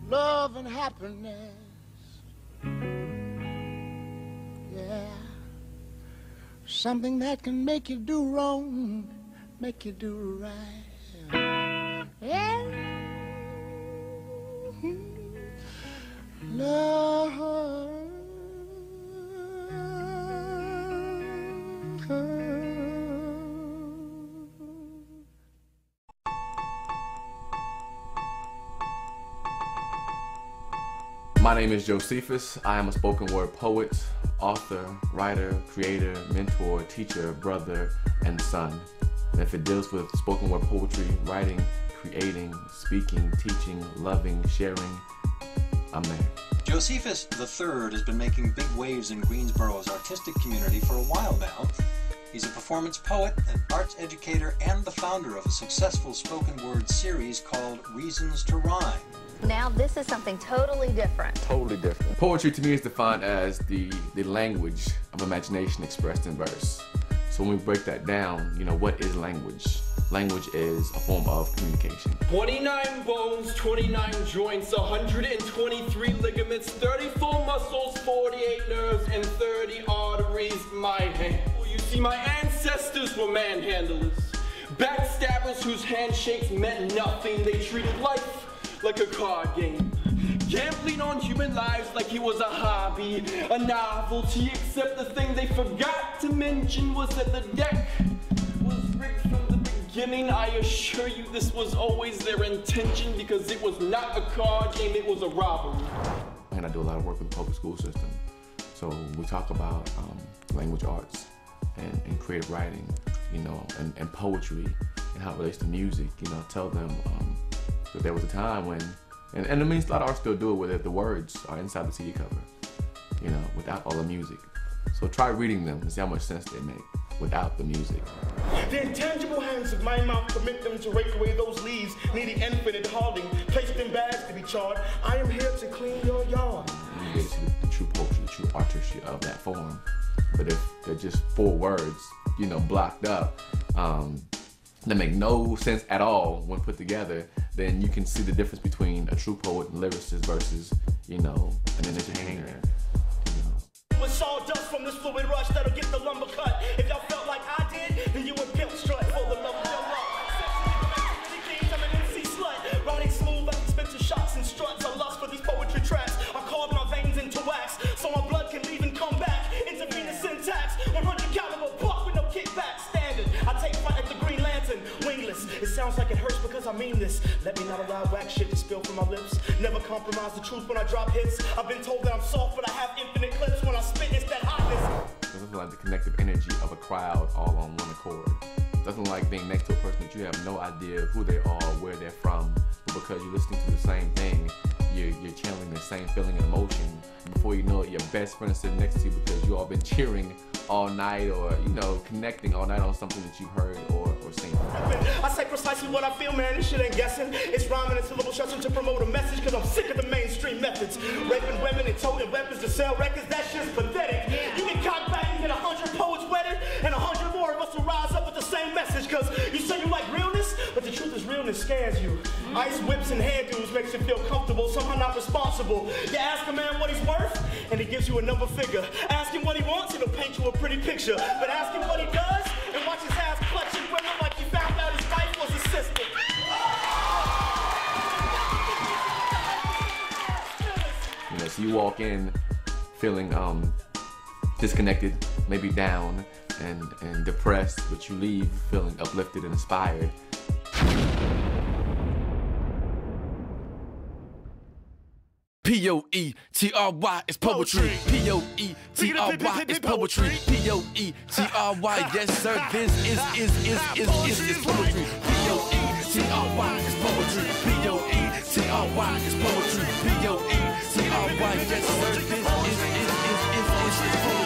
love and happiness. Yeah, something that can make you do wrong, make you do right. Yeah, love. My name is Josephus. I am a spoken word poet, author, writer, creator, mentor, teacher, brother, and son. And if it deals with spoken word poetry, writing, creating, speaking, teaching, loving, sharing, I'm there. Josephus III has been making big waves in Greensboro's artistic community for a while now. He's a performance poet, an arts educator, and the founder of a successful spoken word series called Reasons to Rhyme. Now this is something totally different. Totally different. Poetry to me is defined as the language of imagination expressed in verse. So when we break that down, you know, what is language? Language is a form of communication. 29 bones, 29 joints, 123 ligaments, 34 muscles, 48 nerves, and 30 arteries. My hand. You see, my ancestors were manhandlers. Backstabbers whose handshakes meant nothing. They treated life like a card game. Gambling on human lives like it was a hobby, a novelty, except the thing they forgot to mention was that the deck was rigged from the beginning. I assure you this was always their intention, because it was not a card game, it was a robbery. And I do a lot of work with the public school system. So we talk about language arts and creative writing, you know, and poetry and how it relates to music. You know, tell them that there was a time when, and I mean, a lot of artists still do it, where the words are inside the CD cover, you know, without all the music. So try reading them and see how much sense they make without the music. The intangible hands of my mouth permit them to rake away those leaves needing infinite holding, placed in bags to be charred. I am here to clean your yard. And you get to the true poetry, the true artistry of that form. But if they're just 4 words, you know, blocked up, that make no sense at all when put together, then you can see the difference between a true poet and lyricist versus, you know, an entertainer. You know. With sawdust from this fluid rush that'll get the lumber cut. If y'all felt like I did, then you would pimp strut for the love of your love. I'm an MC slut, riding smooth like expensive shots and struts. I lust for these poetry tracks. I carved my veins into wax, so my blood can leave and come back. Intravenous syntax, 100 caliber buck with no kickback. Standard, I take flight at the Green Lantern, wingless. It sounds like it hurts because I mean this. Let me not allow whack shit to spill from my lips. Never compromise the truth when I drop hits. I've been told that I'm soft, but I have infinite clips. When I spit, it's that hotness. It doesn't like the connective energy of a crowd all on one accord. It doesn't like being next to a person that you have no idea who they are, where they're from, but because you're listening to the same thing, you're channeling the same feeling and emotion. Before you know it, your best friend is sitting next to you because you all been cheering all night, or, you know, connecting all night on something that you've heard or seen. I say precisely what I feel, man. This shit ain't guessing. It's rhyming and syllable stretching to promote a message, cause I'm sick of the mainstream methods. Raping women and toting weapons to sell records, that shit's pathetic. Yeah. You get cocked back and get 100 poets wedded, and 100 more of us will rise up with the same message, cause you say you like realness, but the truth is realness scares you. Ice whips and hairdos makes you feel comfortable, somehow not responsible. You ask a man what he's worth, and he gives you a number figure. Ask him what he wants, and he'll paint you a pretty picture. But ask him what he does, and watch his ass clutching women like he found out his wife was his sister. You know, so you walk in feeling disconnected, maybe down and depressed, but you leave feeling uplifted and inspired. P-O-E-T-R-Y is poetry. P-O-E-T-R-Y is poetry. P-O-E-T-R-Y, yes sir, this is poetry. P-O-E-T-R-Y is poetry. P-O-E-T-R-Y is poetry. P-O-E-T-R-Y, yes sir, this is poetry.